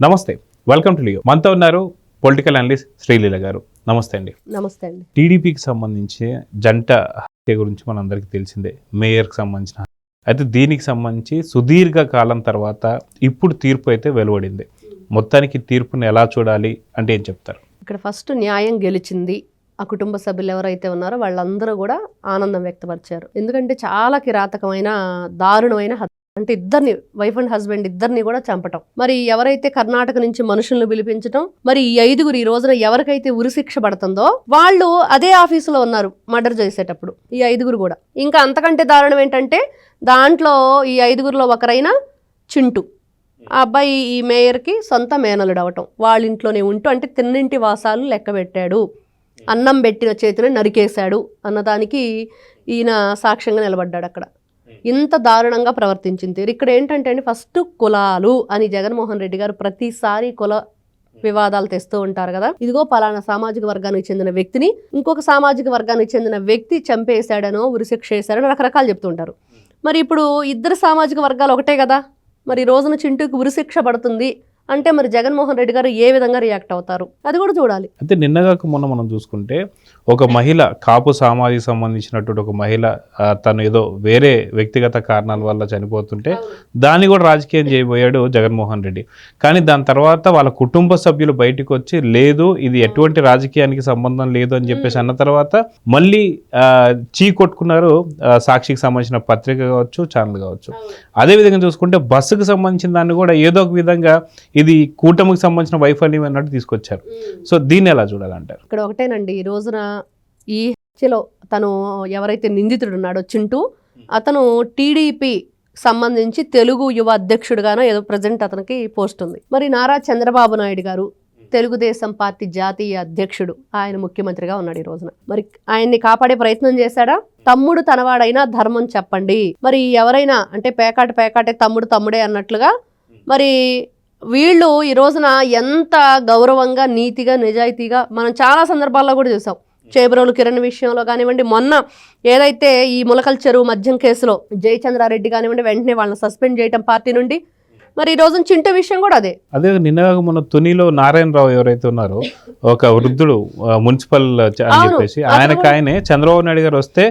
నమస్తే, welcome to Leo. మనతో ఉన్నారు పొలిటికల్ అనలిస్ట్ శ్రీలీల గారు. నమస్తే అండి. నమస్తే అండి. టీడీపీకి సంబంధించి జంట హత్య గురించి మనందరికీ తెలిసిందే, మేయర్కి సంబంధించిన. అయితే దీనికి సంబంధించి సుదీర్ఘ కాలం తర్వాత ఇప్పుడు తీర్పు అయితే వెలువడింది. మొత్తానికి తీర్పుని ఎలా చూడాలి అంటే ఏం చెప్తారు? ఇక్కడ ఫస్ట్ న్యాయం గెలిచింది. ఆ కుటుంబ సభ్యులు ఎవరైతే ఉన్నారో వాళ్ళందరూ కూడా ఆనందం వ్యక్తపరిచారు. ఎందుకంటే చాలా కిరాతకమైన దారుణమైన హత్య, అంటే ఇద్దరిని, వైఫ్ అండ్ హస్బెండ్ ఇద్దరిని కూడా చంపటం. మరి ఎవరైతే కర్ణాటక నుంచి మనుషులను పిలిపించడం, మరి ఈ 5గురు ఈ రోజున ఎవరికైతే ఉరిశిక్ష పడుతుందో వాళ్ళు అదే ఆఫీసులో ఉన్నారు మర్డర్ చేసేటప్పుడు, ఈ 5గురు కూడా. ఇంకా అంతకంటే దారుణం ఏంటంటే దాంట్లో ఈ 5గురులో ఒకరైన చింటూ, ఆ అబ్బాయి ఈ మేయర్కి సొంత మేనలుడు అవటం, వాళ్ళ ఇంట్లోనే ఉంటూ, అంటే తిన్నింటి వాసాలు లెక్క పెట్టాడు, అన్నం పెట్టిన చేతిని నరికేశాడు అన్నదానికి ఈయన సాక్ష్యంగా నిలబడ్డాడు అక్కడ. ఇంత దారుణంగా ప్రవర్తించింది. ఇక్కడ ఏంటంటే అండి, ఫస్ట్ కులాలు అని జగన్మోహన్ రెడ్డి గారు ప్రతిసారి కుల వివాదాలు తెస్తూ ఉంటారు కదా. ఇదిగో పలానా సామాజిక వర్గానికి చెందిన వ్యక్తిని ఇంకొక సామాజిక వర్గానికి చెందిన వ్యక్తి చంపేశాడనో ఉరిశిక్ష వేశాడనో రకరకాలు చెప్తుంటారు. మరి ఇప్పుడు ఇద్దరు సామాజిక వర్గాలు ఒకటే కదా, మరి ఈ రోజున చింటూకి ఉరిశిక్ష పడుతుంది అంటే మరి జగన్మోహన్ రెడ్డి గారు ఏ విధంగా రియాక్ట్ అవుతారు, అది కూడా చూడాలి. అయితే నిన్నగాక మొన్న మనం చూసుకుంటే ఒక మహిళ, కాపు సమాజానికి సంబంధించినటువంటి ఒక మహిళ, తను ఏదో వేరే వ్యక్తిగత కారణాల వల్ల చనిపోతుంటే దాన్ని కూడా రాజకీయం చేయబోయాడు జగన్మోహన్ రెడ్డి. కానీ దాని తర్వాత వాళ్ళ కుటుంబ సభ్యులు బయటకు వచ్చి లేదు ఇది ఎటువంటి రాజకీయానికి సంబంధం లేదు అని చెప్పేసి అన్న తర్వాత మళ్ళీ చీ కొట్టుకున్నారు. సాక్షికి సంబంధించిన పత్రిక కావచ్చు, ఛానల్ కావచ్చు. అదేవిధంగా చూసుకుంటే బస్సుకు సంబంధించిన దాన్ని కూడా ఏదో ఒక విధంగా ఇది కూటమికి సంబంధించిన వైఫల్యం అన్నట్టు తీసుకొచ్చారు. సో దీన్ని ఎలా చూడాలంటారు? ఇక్కడ ఒకటేనండి, ఈ రోజున ఈ హత్యలో తను ఎవరైతే నిందితుడు ఉన్నాడో చింటూ, అతను టీడీపీ సంబంధించి తెలుగు యువ అధ్యక్షుడుగానో ఏదో ప్రజెంట్ అతనికి పోస్ట్ ఉంది. మరి నారా చంద్రబాబు నాయుడు గారు తెలుగుదేశం పార్టీ జాతీయ అధ్యక్షుడు, ఆయన ముఖ్యమంత్రిగా ఉన్నాడు ఈ రోజున. మరి ఆయన్ని కాపాడే ప్రయత్నం చేశాడా? తమ్ముడు తనవాడైనా ధర్మం చెప్పండి. మరి ఎవరైనా అంటే పేకాటే తమ్ముడు తమ్ముడే అన్నట్లుగా మరి వీళ్ళు ఈ రోజున ఎంత గౌరవంగా, నీతిగా, నిజాయితీగా మనం చాలా సందర్భాల్లో కూడా చూసాం. చేబ్రోలు కిరణ్ విషయంలో కానివ్వండి, మొన్న ఏదైతే ఈ ములకల్ చెరువు మద్యం కేసులో జయచంద్రారెడ్డి కానివ్వండి, వెంటనే వాళ్ళని సస్పెండ్ చేయటం పార్టీ నుండి. మరి ఈ రోజున చింటూ విషయం కూడా అదే నిన్న మొన్న తునిలో నారాయణరావు ఎవరైతే ఉన్నారో ఒక వృద్ధుడు మున్సిపల్ అని చెప్పేసి ఆయనే చంద్రబాబు నాయుడు గారు వస్తే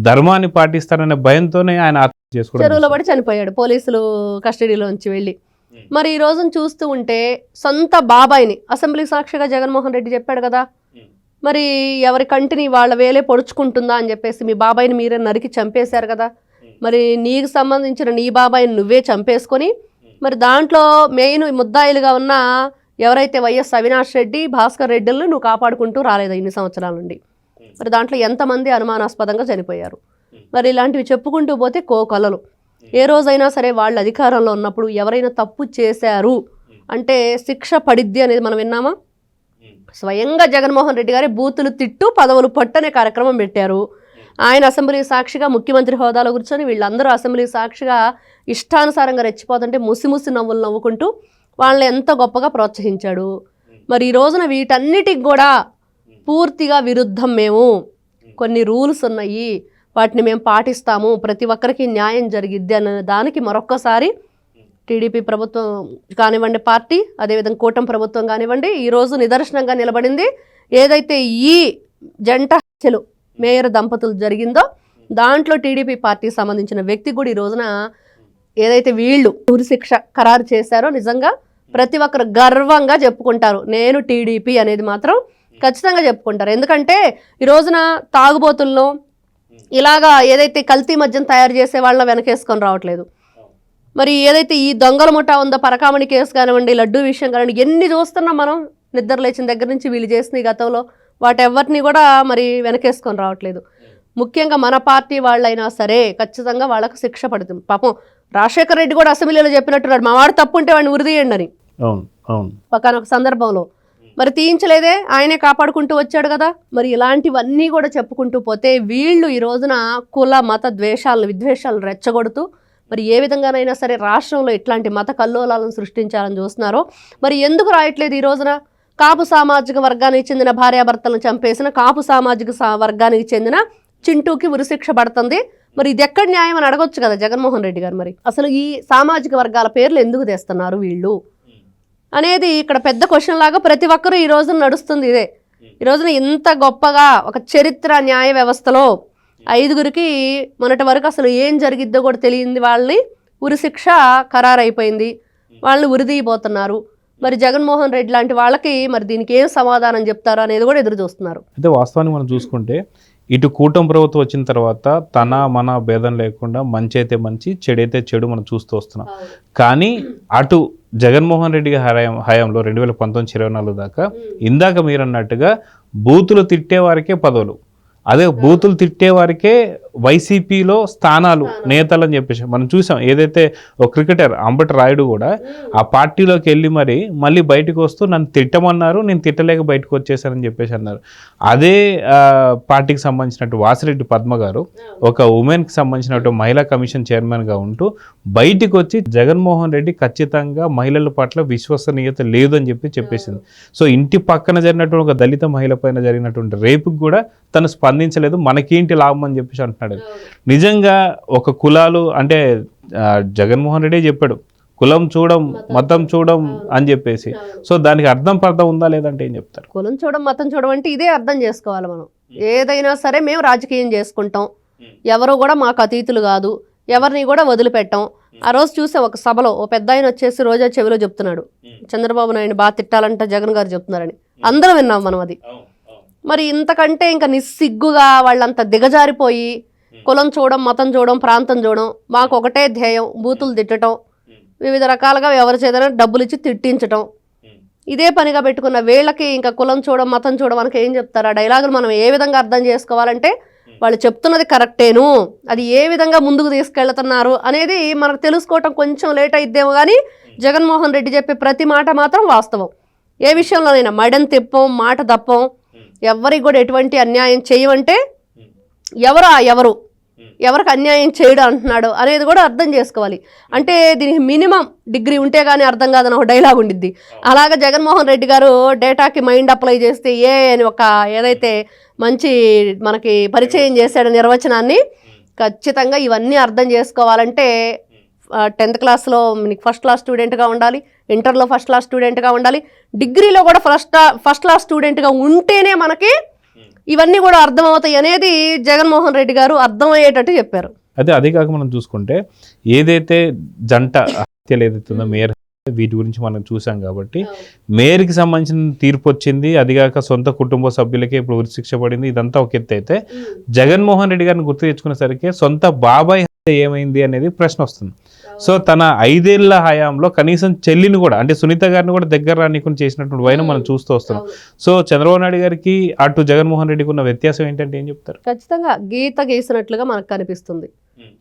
ధర్మాన్ని పాటిస్తారనే భయంతోనే ఆయన ఆత్మహత్య చేసుకోవడం, చెరువులో పడి చనిపోయాడు పోలీసులు కస్టడీలోంచి వెళ్ళి. మరి ఈ రోజున చూస్తూ ఉంటే సొంత బాబాయిని అసెంబ్లీ సాక్షిగా జగన్మోహన్ రెడ్డి చెప్పాడు కదా, మరి ఎవరి కంటిని వాళ్ళ వేలే పొడుచుకుంటుందా అని చెప్పేసి మీ బాబాయిని మీరే నరికి చంపేశారు కదా. మరి నీకు సంబంధించిన నీ బాబాయిని నువ్వే చంపేసుకొని మరి దాంట్లో మెయిన్ ముద్దాయిలుగా ఉన్న ఎవరైతే వైఎస్ అవినాష్ రెడ్డి, భాస్కర్ రెడ్డిలను నువ్వు కాపాడుకుంటూ రాలేదు ఇన్ని సంవత్సరాల నుండి. మరి దాంట్లో ఎంతమంది అనుమానాస్పదంగా చనిపోయారు. మరి ఇలాంటివి చెప్పుకుంటూ పోతే కోకొలలు. ఏ రోజైనా సరే వాళ్ళు అధికారంలో ఉన్నప్పుడు ఎవరైనా తప్పు చేశారు అంటే శిక్ష పడిద్ది అనేది మనం విన్నామా? స్వయంగా జగన్మోహన్ రెడ్డి గారే బూతులు తిట్టు పదవులు పట్టనే కార్యక్రమం పెట్టారు. ఆయన అసెంబ్లీ సాక్షిగా ముఖ్యమంత్రి హోదాలో కూర్చొని వీళ్ళందరూ అసెంబ్లీ సాక్షిగా ఇష్టానుసారంగా రెచ్చిపోతుంటే ముసి నవ్వులు నవ్వుకుంటూ వాళ్ళని ఎంత గొప్పగా ప్రోత్సహించాడు. మరి ఈ రోజున వీటన్నిటికి కూడా పూర్తిగా విరుద్ధం. మేము కొన్ని రూల్స్ ఉన్నాయి, వాటిని మేము పాటిస్తాము, ప్రతి ఒక్కరికి న్యాయం జరిగిద్ది అన్న దానికి మరొక్కసారి టీడీపీ ప్రభుత్వం కానివ్వండి, పార్టీ, అదేవిధంగా కూటమి ప్రభుత్వం కానివ్వండి, ఈరోజు నిదర్శనంగా నిలబడింది. ఏదైతే ఈ జంట హత్యలు మేయర్ దంపతులు జరిగిందో దాంట్లో టీడీపీ పార్టీకి సంబంధించిన వ్యక్తి కూడా ఈ రోజున ఏదైతే వీళ్ళు ఉరిశిక్ష ఖరారు చేశారో నిజంగా ప్రతి ఒక్కరు గర్వంగా చెప్పుకుంటారు. నేను టీడీపీ అనేది మాత్రం ఖచ్చితంగా చెప్పుకుంటారు. ఎందుకంటే ఈ రోజున తాగుబోతుల్లో ఇలాగా ఏదైతే కల్తీ మద్యం తయారు చేసే వాళ్ళని వెనకేసుకొని రావట్లేదు. మరి ఏదైతే ఈ దొంగల ముఠా ఉందో, పరకామణి కేసు కానివ్వండి, లడ్డూ విషయం కానివ్వండి, ఎన్ని చూస్తున్నాం మనం నిద్ర లేచిన దగ్గర నుంచి వీళ్ళు చేసిన గతంలో వాటెవరిని కూడా మరి వెనకేసుకొని రావట్లేదు. ముఖ్యంగా మన పార్టీ వాళ్ళైనా సరే ఖచ్చితంగా వాళ్ళకు శిక్ష పడుతుంది. పాపం రాజశేఖర్ రెడ్డి కూడా అసెంబ్లీలో చెప్పినట్టున్నాడు, మా వాడు తప్పు ఉంటే వాడిని ఉరిదీయండి అని ఒకనొక సందర్భంలో. మరి తీయించలేదే, ఆయనే కాపాడుకుంటూ వచ్చాడు కదా. మరి ఇలాంటివన్నీ కూడా చెప్పుకుంటూ పోతే వీళ్ళు ఈ రోజున కుల మత విద్వేషాలను రెచ్చగొడుతూ మరి ఏ విధంగానైనా సరే రాష్ట్రంలో ఇట్లాంటి మత కల్లోలాలను సృష్టించాలని చూస్తున్నారో. మరి ఎందుకు రాయట్లేదు? ఈ రోజున కాపు సామాజిక వర్గానికి చెందిన భార్యాభర్తలను చంపేసిన కాపు సామాజిక వర్గానికి చెందిన చింటూకి ఉరిశిక్ష పడుతుంది. మరి ఇది ఎక్కడ న్యాయం అని అడగొచ్చు కదా జగన్మోహన్ రెడ్డి గారు. మరి అసలు ఈ సామాజిక వర్గాల పేర్లు ఎందుకు తెస్తున్నారు వీళ్ళు అనేది ఇక్కడ పెద్ద క్వశ్చన్ లాగా ప్రతి ఒక్కరూ ఈ రోజున నడుస్తుంది ఇదే. ఈ రోజున ఇంత గొప్పగా ఒక చరిత్ర న్యాయ వ్యవస్థలో 5గురికి మొన్నటి వరకు అసలు ఏం జరిగిద్దో కూడా తెలియంది వాళ్ళని ఉరిశిక్ష ఖరారైపోయింది, వాళ్ళని ఉరిదీయబోతున్నారు. మరి జగన్మోహన్ రెడ్డి లాంటి వాళ్ళకి మరి దీనికి ఏం సమాధానం చెప్తారు అనేది కూడా ఎదురు చూస్తున్నారు. అయితే వాస్తవానికి మనం చూసుకుంటే ఇటు కూటమి ప్రభుత్వం వచ్చిన తర్వాత తన మన భేదం లేకుండా మంచి అయితే మంచి, చెడైతే చెడు మనం చూస్తూ వస్తున్నాం. కానీ అటు జగన్మోహన్ రెడ్డి హయాంలో 2019-24 దాకా ఇందాక మీరు అన్నట్టుగా బూతులు తిట్టే వారికే పదవులు, అదే బూతులు తిట్టే వారికే వైసీపీలో స్థానాలు, నేతలు అని చెప్పేసి మనం చూసాం. ఏదైతే ఒక క్రికెటర్ అంబటి రాయుడు కూడా ఆ పార్టీలోకి వెళ్ళి మళ్ళీ బయటకు వస్తూ నన్ను తిట్టమన్నారు, నేను తిట్టలేక బయటకు వచ్చేసానని చెప్పేసి అన్నారు. అదే పార్టీకి సంబంధించినట్టు వాసిరెడ్డి పద్మ గారు ఒక ఉమెన్కి సంబంధించినట్టు మహిళా కమిషన్ చైర్మన్గా ఉంటూ బయటికి వచ్చి జగన్మోహన్ రెడ్డి ఖచ్చితంగా మహిళల పట్ల విశ్వసనీయత లేదు అని చెప్పేసింది. సో ఇంటి పక్కన జరిగినటువంటి ఒక దళిత మహిళ పైన జరిగినటువంటి రేపుకి కూడా తను స్పందించలేదు, మనకేంటి లాభం అని చెప్పేసి అంటున్నాడు. నిజంగా ఒక కులాలు అంటే జగన్మోహన్ రెడ్డి చెప్పాడు కులం చూడం మతం చూడం అని చెప్పేసి. సో దానికి అర్థం ఉందా లేదంటే ఏం చెప్తారు? కులం చూడం మతం చూడం అంటే ఇదే అర్థం చేసుకోవాలి మనం. ఏదైనా సరే మేము రాజకీయం చేసుకుంటాం, ఎవరు కూడా మాకు అతీతులు కాదు, ఎవరిని కూడా వదిలిపెట్టాం. ఆ రోజు చూసే ఒక సభలో ఓ పెద్ద ఆయన వచ్చేసి రోజా చెవిలో చెప్తున్నాడు, చంద్రబాబు నాయుడు బాగా తిట్టాలంట జగన్ గారు చెప్తున్నారని. అందరం విన్నాం మనం అది. మరి ఇంతకంటే ఇంకా నిస్సిగ్గుగా వాళ్ళంతా దిగజారిపోయి కులం చూడడం మతం చూడడం ప్రాంతం చూడడం, మాకు ఒకటే ధ్యేయం బూతులు తిట్టడం, వివిధ రకాలుగా ఎవరి చేతనే డబ్బులు ఇచ్చి తిట్టించటం, ఇదే పనిగా పెట్టుకున్న వీళ్ళకి ఇంకా కులం చూడడం మతం చూడడం మనకి ఏం చెప్తారు? ఆ డైలాగులు మనం ఏ విధంగా అర్థం చేసుకోవాలంటే వాళ్ళు చెప్తున్నది కరెక్టేను, అది ఏ విధంగా ముందుకు తీసుకెళ్తున్నారు అనేది మనకు తెలుసుకోవటం కొంచెం లేట్ అయిద్దేమో. కానీ జగన్మోహన్ రెడ్డి చెప్పే ప్రతి మాట మాత్రం వాస్తవం. ఏ విషయంలోనైనా మడని తిప్పం, మాట తప్పం, ఎవరికి కూడా ఎటువంటి అన్యాయం చేయమంటే ఎవరికి అన్యాయం చేయడం అంటున్నాడు అనేది కూడా అర్థం చేసుకోవాలి. అంటే దీనికి మినిమం డిగ్రీ ఉంటే కానీ అర్థం కాదని ఒక డైలాగ్ ఉండిద్ది. అలాగే జగన్మోహన్ రెడ్డి గారు డేటాకి మైండ్ అప్లై చేస్తే అని ఒక ఏదైతే మంచి మనకి పరిచయం చేశాడు నిర్వచనాన్ని, ఖచ్చితంగా ఇవన్నీ అర్థం చేసుకోవాలంటే 10th క్లాస్లో ఫస్ట్ క్లాస్ స్టూడెంట్గా ఉండాలి, ఇంటర్లో ఫస్ట్ క్లాస్ స్టూడెంట్గా ఉండాలి, డిగ్రీలో కూడా ఫస్ట్ క్లాస్ స్టూడెంట్గా ఉంటేనే మనకి ఇవన్నీ కూడా అర్థమవుతాయి అనేది జగన్మోహన్ రెడ్డి గారు అర్థమయ్యేటట్టు చెప్పారు. అదే కాక మనం చూసుకుంటే ఏదైతే జంట హత్యలు ఏదైతుందో మేయర్ వీటి గురించి మనం చూసాం కాబట్టి మేయర్కి సంబంధించిన తీర్పు వచ్చింది, అదిగాక సొంత కుటుంబ సభ్యులకే ఇప్పుడు ఉరిశిక్ష పడింది. ఇదంతా ఒక ఎత్తు అయితే జగన్మోహన్ రెడ్డి గారిని గుర్తు తెచ్చుకునేసరికి సొంత బాబాయ్ ఏమైంది అనేది ప్రశ్న వస్తుంది. సో తన 5 ఏళ్ల హయాంలో కనీసం చెల్లిని కూడా అంటే సునీత గారిని కూడా దగ్గర రానికుండా చేసినటువంటి వైన మనం చూస్తూ వస్తున్నాం. సో చంద్రబాబు నాయుడు గారికి అటు జగన్మోహన్ రెడ్డికి ఉన్న వ్యత్యాసం ఏంటంటే ఏం చెప్తారు? ఖచ్చితంగా గీత గీసినట్లుగా మనకు కనిపిస్తుంది.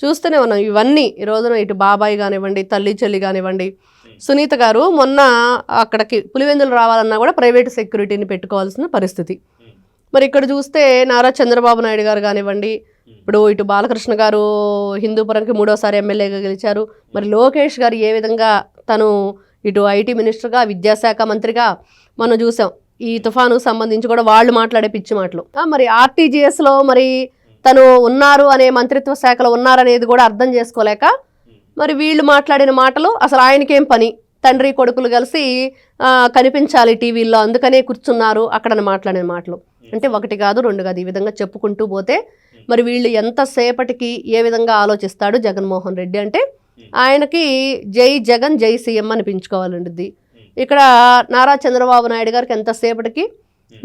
చూస్తూనే ఉన్నాం ఇవన్నీ. ఈ రోజున ఇటు బాబాయ్ కానివ్వండి, తల్లి చెల్లి కానివ్వండి, సునీత గారు మొన్న అక్కడికి పులివెందులు రావాలన్నా కూడా ప్రైవేట్ సెక్యూరిటీని పెట్టుకోవాల్సిన పరిస్థితి. మరి ఇక్కడ చూస్తే నారా చంద్రబాబు నాయుడు గారు కానివ్వండి, ఇప్పుడు ఇటు బాలకృష్ణ గారు హిందూపురంకి 3వ సారి ఎమ్మెల్యేగా గెలిచారు. మరి లోకేష్ గారు ఏ విధంగా తను ఇటు ఐటీ మినిస్టర్గా, విద్యాశాఖ మంత్రిగా మనం చూసాం. ఈ తుఫానుకు సంబంధించి కూడా వాళ్ళు మాట్లాడే పిచ్చి మాటలు. మరి ఆర్టీజీఎస్లో మరి తను ఉన్నారు అనే మంత్రిత్వ శాఖలో ఉన్నారనేది కూడా అర్థం చేసుకోలేక మరి వీళ్ళు మాట్లాడిన మాటలు అసలు ఆయనకేం పని, తండ్రి కొడుకులు కలిసి కనిపించాలి టీవీల్లో అందుకనే కూర్చున్నారు అక్కడ మాట్లాడిన మాటలు. అంటే 1 కాదు 2 కాదు, ఈ విధంగా చెప్పుకుంటూ పోతే మరి వీళ్ళు ఎంతసేపటికి ఏ విధంగా ఆలోచిస్తాడు జగన్మోహన్ రెడ్డి అంటే ఆయనకి జై జగన్ జై సీఎం అనిపించుకోవాలండి. ఇక్కడ నారా చంద్రబాబు నాయుడు గారికి ఎంతసేపటికి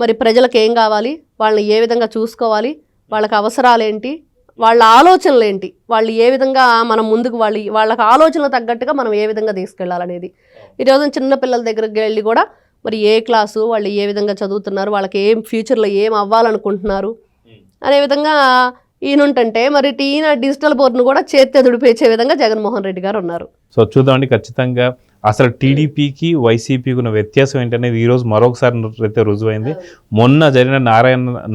మరి ప్రజలకు ఏం కావాలి, వాళ్ళని ఏ విధంగా చూసుకోవాలి, వాళ్ళకి అవసరాలేంటి, వాళ్ళ ఆలోచనలు ఏంటి, వాళ్ళు ఏ విధంగా మనం ముందుకు వాళ్ళకి ఆలోచనలు తగ్గట్టుగా మనం ఏ విధంగా తీసుకెళ్లాలనేది. ఈరోజు చిన్న పిల్లల దగ్గరికి వెళ్ళి కూడా మరి ఏ క్లాసు, వాళ్ళు ఏ విధంగా చదువుతున్నారు, వాళ్ళకి ఏం ఫ్యూచర్లో ఏం అవ్వాలనుకుంటున్నారు అనే విధంగా ఈయనుంటే మరి ఈయన డిజిటల్ బోర్డును కూడా చేతి దుడిపేసే విధంగా జగన్మోహన్ రెడ్డి గారు ఉన్నారు. సో చూద్దామండి ఖచ్చితంగా అసలు టీడీపీకి వైసీపీకి ఉన్న వ్యత్యాసం ఏంటనేది ఈరోజు మరొకసారి అయితే రుజువైంది. మొన్న జరిగిన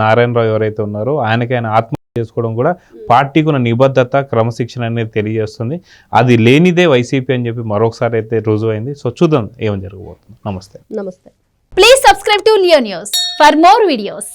నారాయణరావు ఎవరైతే ఉన్నారో ఆయన ఆత్మ చేసుకోవడం కూడా పార్టీకి ఉన్న నిబద్ధత క్రమశిక్షణ అనేది తెలియజేస్తుంది. అది లేనిదే వైసీపీ అని చెప్పి మరొకసారి అయితే రుజువైంది. సో చూద్దాం ఏమని జరగబోతుంది. నమస్తే. నమస్తే. Please subscribe to Leo news for more videos.